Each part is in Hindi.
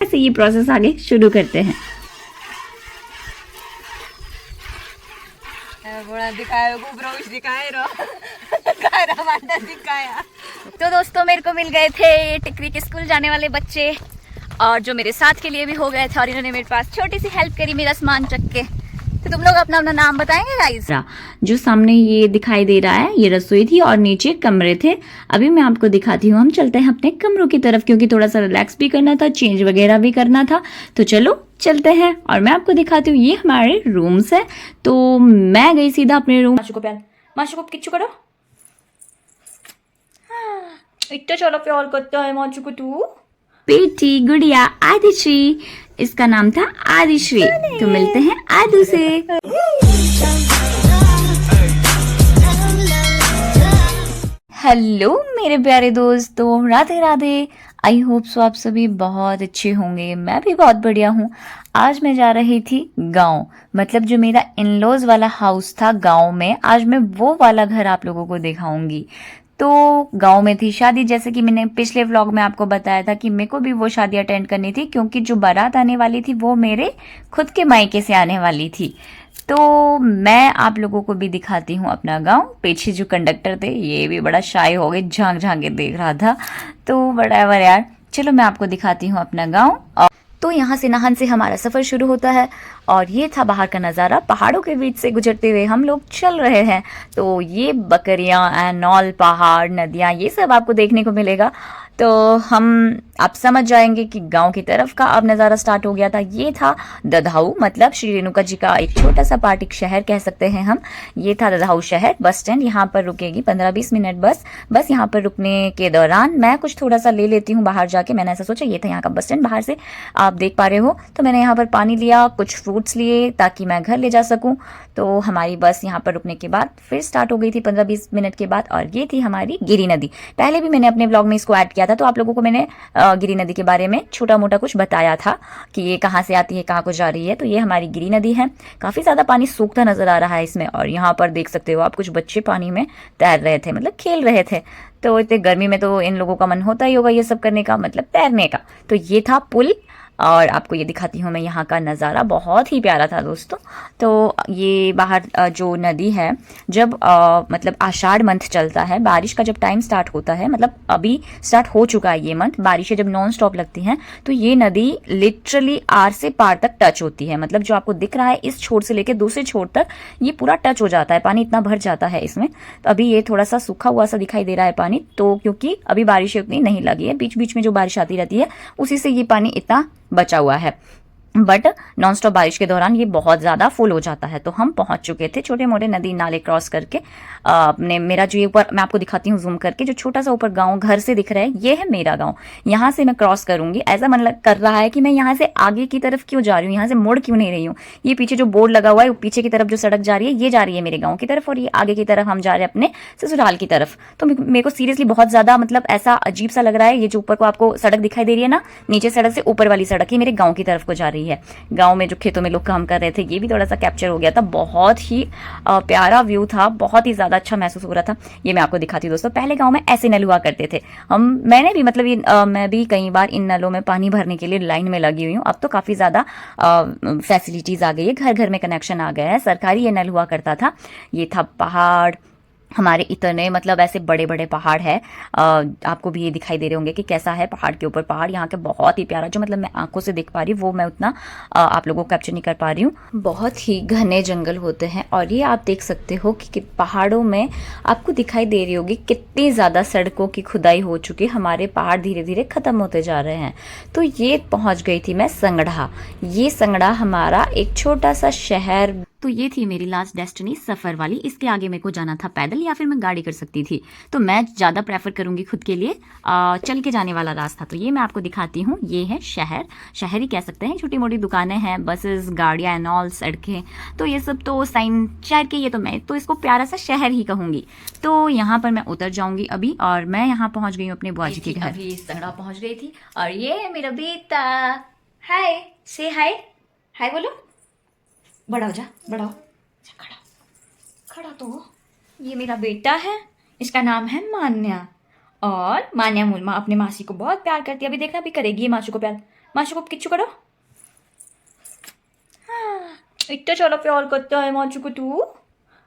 ऐसे ये प्रोसेस आगे शुरू करते हैं। तो दोस्तों मेरे को मिल गए थे टिकरी के स्कूल जाने वाले बच्चे, और जो मेरे साथ के लिए भी हो गए थे, और इन्होंने मेरे पास छोटी सी हेल्प करी मेरा सामान चक के। तो तुम लोग अपना अपना नाम बताएंगे गाइस? जो सामने ये दिखाई दे रहा है ये रसोई थी और नीचे कमरे थे। अभी मैं आपको दिखाती हूँ, हम चलते हैं अपने कमरों की तरफ क्योंकि थोड़ा सा रिलैक्स भी करना था, चेंज वगैरह भी करना था। तो चलो चलते हैं और मैं आपको दिखाती हूँ। ये हमारे रूम्स है। तो मैं गई सीधा अपने रूम। माशू को प्यार, माशू को किच्चू करो। इतना चलो प्यार करता है माशू को तू। बेटी गुड़िया आदिश्री, इसका नाम था आदिश्री। तो मिलते हैं आदू से। हेलो मेरे प्यारे दोस्तों, Radhe Radhe. I hope so आप सभी बहुत अच्छे होंगे। मैं भी बहुत बढ़िया हूँ। आज मैं जा रही थी गांव, मतलब जो मेरा इन-लॉज वाला हाउस था गांव में, आज मैं वो वाला घर आप लोगों को दिखाऊंगी। तो गांव में थी शादी, जैसे कि मैंने पिछले व्लॉग में आपको बताया था कि मेरे को भी वो शादी अटेंड करनी थी क्योंकि जो बारात आने वाली थी वो मेरे खुद के मायके से आने वाली थी। तो मैं आप लोगों को भी दिखाती हूँ अपना गांव। पीछे जो कंडक्टर थे ये भी बड़ा शाय हो गए, झांक झांक के देख रहा था। तो बड़ा यार, चलो मैं आपको दिखाती हूँ अपना गांव। तो यहाँ से नाहन से हमारा सफ़र शुरू होता है और ये था बाहर का नज़ारा। पहाड़ों के बीच से गुजरते हुए हम लोग चल रहे हैं। तो ये बकरियाँ एंड ऑल, पहाड़, नदियाँ, ये सब आपको देखने को मिलेगा। तो हम आप समझ जाएंगे कि गांव की तरफ का अब नज़ारा स्टार्ट हो गया था। ये था ददाहू, मतलब श्री रेणुका जी का एक छोटा सा पार्ट, एक शहर कह सकते हैं हम। ये था ददाहू शहर। बस स्टैंड, यहाँ पर रुकेगी 15-20 मिनट बस यहाँ पर रुकने के दौरान मैं कुछ थोड़ा सा ले लेती हूँ बाहर जाके। मैंने ऐसा सोचा, ये था यहाँ का बस स्टैंड, बाहर से आप देख पा रहे हो। तो मैंने यहाँ पर पानी लिया, कुछ फ्रूट्स लिए ताकि मैं घर ले जा सकूँ। तो हमारी बस यहाँ पर रुकने के बाद फिर स्टार्ट हो गई थी 15-20 मिनट के बाद, और ये थी हमारी गिरी नदी। पहले भी मैंने अपने ब्लॉग में इसको ऐड किया था, तो आप लोगों को मैंने गिरी नदी के बारे में छोटा मोटा कुछ बताया था कि ये कहाँ से आती है, कहाँ को जा रही है। तो ये हमारी गिरी नदी है। काफ़ी ज़्यादा पानी सूखता नज़र आ रहा है इसमें, और यहाँ पर देख सकते हो आप कुछ बच्चे पानी में तैर रहे थे, मतलब खेल रहे थे। तो इतने गर्मी में तो इन लोगों का मन होता ही होगा ये सब करने का, मतलब तैरने का। तो ये था पुल, और आपको ये दिखाती हूँ मैं यहाँ का नज़ारा, बहुत ही प्यारा था दोस्तों। तो ये बाहर जो नदी है, जब मतलब आषाढ़ मंथ चलता है, बारिश का जब टाइम स्टार्ट होता है, मतलब अभी स्टार्ट हो चुका है ये मंथ, बारिशें जब नॉन स्टॉप लगती हैं, तो ये नदी लिटरली आर से पार तक टच होती है। मतलब जो आपको दिख रहा है इस छोर से लेकर दूसरे छोर तक ये पूरा टच हो जाता है, पानी इतना भर जाता है इसमें। तो अभी ये थोड़ा सा सूखा हुआ सा दिखाई दे रहा है पानी, तो क्योंकि अभी बारिशें उतनी नहीं लगी है, बीच बीच में जो बारिश आती रहती है उसी से ये पानी इतना बचा हुआ है। बट नॉन स्टॉप बारिश के दौरान ये बहुत ज़्यादा फुल हो जाता है। तो हम पहुंच चुके थे छोटे मोटे नदी नाले क्रॉस करके। अपने मेरा जो ऊपर मैं आपको दिखाती हूँ जूम करके, जो छोटा सा ऊपर गांव घर से दिख रहा है, ये है मेरा गांव। यहाँ से मैं क्रॉस करूंगी, ऐसा मन कर रहा है कि मैं यहाँ से आगे की तरफ क्यों जा रही हूँ, यहाँ से मुड़ क्यों नहीं रही हूँ। ये पीछे जो बोर्ड लगा हुआ है, पीछे की तरफ जो सड़क जा रही है, ये जा रही है मेरे गाँव की तरफ, और ये आगे की तरफ हम जा रहे हैं अपने ससुराल की तरफ। तो मेरे को सीरियसली बहुत ज़्यादा मतलब ऐसा अजीब सा लग रहा है। ये जो ऊपर को आपको सड़क दिखाई दे रही है ना, नीचे सड़क से ऊपर वाली सड़क, ये मेरे गाँव की तरफ को जा रही है। गाँव में जो खेतों में लोग काम कर रहे थे, ये भी थोड़ा सा कैप्चर हो गया था। बहुत ही प्यारा व्यू था, बहुत ही ज़्यादा अच्छा महसूस हो रहा था। ये मैं आपको दिखाती हूँ दोस्तों। पहले गांव में ऐसे नल हुआ करते थे। मैंने भी मतलब ये मैं भी कई बार इन नलों में पानी भरने के लिए लाइन में लगी हुई हूँ। अब तो काफ़ी ज़्यादा फैसिलिटीज़ आ गई है, घर घर में कनेक्शन आ गया है। सरकारी ये नल हुआ करता था। ये था पहाड़ हमारे, इतने मतलब ऐसे बड़े बड़े पहाड़ है। आपको भी ये दिखाई दे रहे होंगे कि कैसा है पहाड़ के ऊपर पहाड़। यहाँ के बहुत ही प्यारा, जो मतलब मैं आंखों से देख पा रही हूँ वो मैं उतना आप लोगों को कैप्चर नहीं कर पा रही हूँ। बहुत ही घने जंगल होते हैं, और ये आप देख सकते हो कि पहाड़ों में आपको दिखाई दे रही होगी कितनी ज़्यादा सड़कों की खुदाई हो चुकी है। हमारे पहाड़ धीरे धीरे ख़त्म होते जा रहे हैं। तो ये पहुँच गई थी मैं संगड़ा। ये संगड़ा हमारा एक छोटा सा शहर। तो ये थी मेरी लास्ट डेस्टिनी सफ़र वाली। इसके आगे मेरे को जाना था पैदल या फिर मैं गाड़ी कर सकती थी। तो मैं ज़्यादा प्रेफर करूँगी खुद के लिए चल के जाने वाला रास्ता। तो ये मैं आपको दिखाती हूँ। ये है शहर, शहर ही कह सकते हैं। छोटी मोटी दुकानें हैं, बसेस, गाड़ियाँ एंड ऑल, सड़कें, तो ये सब तो साइन शहर के, ये तो मैं तो इसको प्यारा सा शहर ही कहूँगी। तो यहाँ पर मैं उतर जाऊँगी अभी, और मैं यहाँ पहुँच गई हूँ अपने बुआ जी के घर। अभी संगड़ा पहुँच गई थी, और ये है मेरा बेटा। हाय, से हाय, हाय बोलो। बड़ा हो जा, बड़ा हो जा, खड़ा खड़ा तो हो। ये मेरा बेटा है, इसका नाम है मान्या। और मान्या अपने मासी को बहुत प्यार करती है। अभी देखना भी करेगी ये मासी को प्यार। माशू को किच्चू करो। इतना चलो प्यार करता है माशू को तू।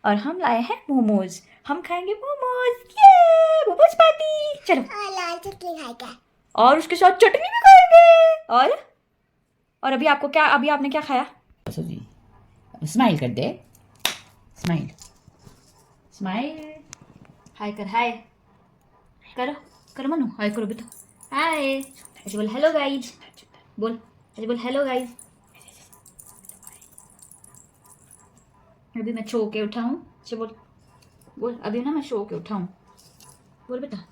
और हम लाए हैं मोमोज, हम खाएंगे मोमोज। ये मोमोज पार्टी, चलो। लाल चटनी खाएगा और उसके साथ चटनी भी खाएंगे। और अभी आपको क्या, अभी आपने क्या खाया? स्माइल कर दे, स्माइल स्माइल। हाय कर, हाय करो करो मनु, हाय करो बेटा, हाय। ऐसे बोल हेलो गाइज, बोल ऐसे बोल हेलो गाइज। अभी मैं सो के उठा हूँ, ऐसे बोल बोल अभी ना मैं सो के उठा हूँ, बोल बेटा।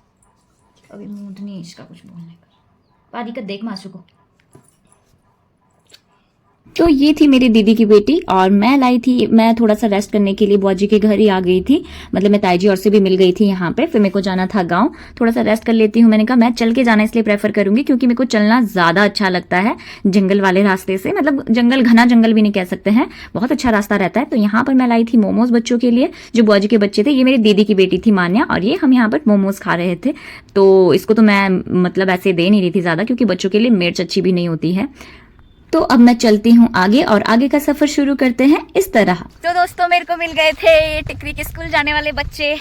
अभी मूड नहीं इसका कुछ बोलने का। पारी का देख मासू को। तो ये थी मेरी दीदी की बेटी और मैं लाई थी, मैं थोड़ा सा रेस्ट करने के लिए बुआ जी के घर ही आ गई थी। मतलब मैं ताई जी और से भी मिल गई थी यहाँ पे, फिर मेरे को जाना था गांव, थोड़ा सा रेस्ट कर लेती हूँ। मैंने कहा मैं चल के जाना इसलिए प्रेफर करूंगी क्योंकि मेरे को चलना ज़्यादा अच्छा लगता है जंगल वाले रास्ते से। मतलब जंगल, घना जंगल भी नहीं कह सकते हैं, बहुत अच्छा रास्ता रहता है। तो यहाँ पर मैं लाई थी मोमोज बच्चों के लिए, जो बुआ जी के बच्चे थे। ये मेरी दीदी की बेटी थी मान्या, और ये हम यहाँ पर मोमोज खा रहे थे। तो इसको तो मैं मतलब ऐसे दे नहीं रही थी ज़्यादा, क्योंकि बच्चों के लिए मिर्च अच्छी भी नहीं होती है। तो अब मैं चलती हूँ आगे और आगे का सफर शुरू करते हैं इस तरह। तो दोस्तों मेरे को मिल गए थे टिकरी के स्कूल जाने वाले बच्चे,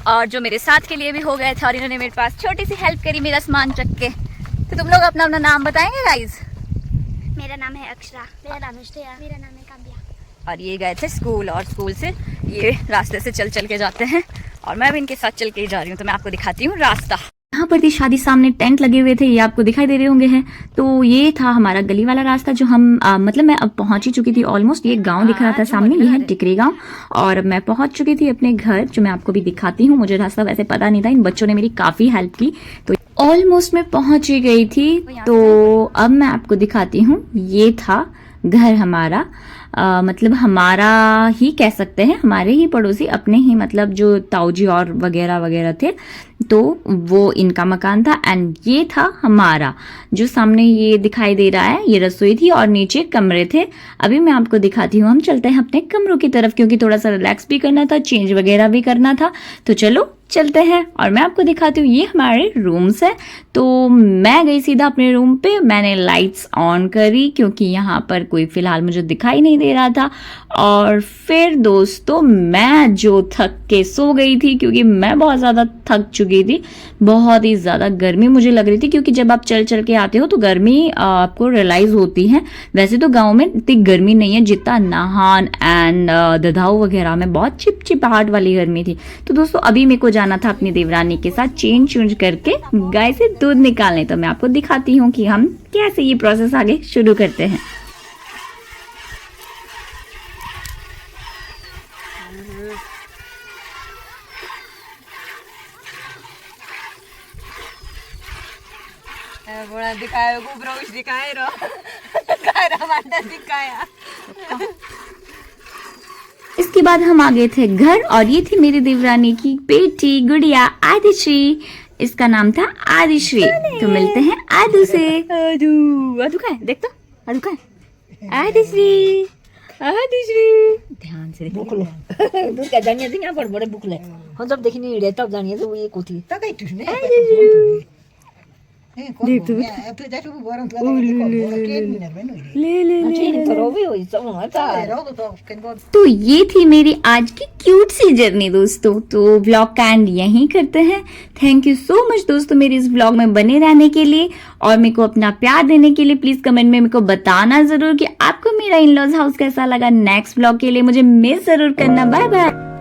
और जो मेरे साथ के लिए भी हो गए थे, और इन्होंने मेरे पास छोटी सी हेल्प करी मेरा सामान चक के। तो तुम लोग अपना अपना नाम बताएंगे गाइज? मेरा नाम है अक्षरा, मेरा नाम है श्रेया, मेरा नाम है काव्या। और ये गए थे स्कूल, और स्कूल से ये रास्ते से चल चल के जाते हैं, और मैं भी इनके साथ चल के ही जा रही हूँ। तो मैं आपको दिखाती हूँ रास्ता। यहाँ पर थी शादी, सामने टेंट लगे हुए थे, ये आपको दिखाई दे रहे होंगे हैं। तो ये था हमारा गली वाला रास्ता जो हम मतलब मैं अब पहुंच ही चुकी थी ऑलमोस्ट। ये गांव दिख रहा था सामने, ये है टिकरी गांव, और मैं पहुंच चुकी थी अपने घर, जो मैं आपको भी दिखाती हूँ। मुझे रास्ता वैसे पता नहीं था, इन बच्चों ने मेरी काफी हेल्प की। तो ऑलमोस्ट मैं पहुंच ही गई थी। तो अब मैं आपको दिखाती हूँ, ये था घर हमारा। मतलब हमारा ही कह सकते हैं, हमारे ही पड़ोसी, अपने ही मतलब जो ताऊजी और वगैरह वगैरह थे, तो वो इनका मकान था। एंड ये था हमारा, जो सामने ये दिखाई दे रहा है, ये रसोई थी और नीचे कमरे थे। अभी मैं आपको दिखाती हूँ, हम चलते हैं अपने कमरों की तरफ, क्योंकि थोड़ा सा रिलैक्स भी करना था, चेंज वगैरह भी करना था। तो चलो चलते हैं और मैं आपको दिखाती हूँ। ये हमारे रूम्स है। तो मैं गई सीधा अपने रूम पे, मैंने लाइट्स ऑन करी क्योंकि यहाँ पर कोई फिलहाल मुझे दिखाई नहीं दे रहा था। और फिर दोस्तों मैं जो थक के सो गई थी, क्योंकि मैं बहुत ज़्यादा थक चुकी थी। बहुत ही ज़्यादा गर्मी मुझे लग रही थी, क्योंकि जब आप चल चल के आते हो तो गर्मी आपको रियलाइज़ होती है। वैसे तो गाँव में इतनी गर्मी नहीं है जितना नाहन एंड ददाऊ वगैरह में बहुत चिपचिपाहट वाली गर्मी थी। तो दोस्तों अभी मेरे को जाना था अपनी देवरानी के साथ चेंज करके गाय से दूध निकालने। तो मैं आपको दिखाती हूँ कि हम कैसे ये प्रोसेस आगे शुरू करते हैं। बड़ा दिखाया गुब्रोश दिखाए रो कायरा वांडा दिखाया। इसके बाद हम आ गए थे घर, और ये थी मेरी देवरानी की बेटी गुड़िया आदिश्री। इसका नाम था आदिश्री। तो मिलते हैं आदू से। आदू आदू का है, देख तो आदू का है। आदिश्री आदिश्री, ध्यान से भूख ले दूध का जानिए थी यहाँ पर बड़े भूख ले हम सब देखी नहीं रहे, तब जानिए तो वो ये कोथी तक आई तुझने देख तू फिर जाके वो गरम तो ले ले ले तो भी हो सब होता। तो ये थी मेरी आज की क्यूट सी जर्नी दोस्तों। तो व्लॉग का एंड यहीं करते हैं। थैंक यू सो मच दोस्तों मेरे इस व्लॉग में बने रहने के लिए, और मेरे को अपना प्यार देने के लिए। प्लीज कमेंट में मेरे को बताना जरूर कि आपको मेरा इन लॉज हाउस कैसा लगा। नेक्स्ट व्लॉग के लिए मुझे मिस जरूर करना। Bye bye.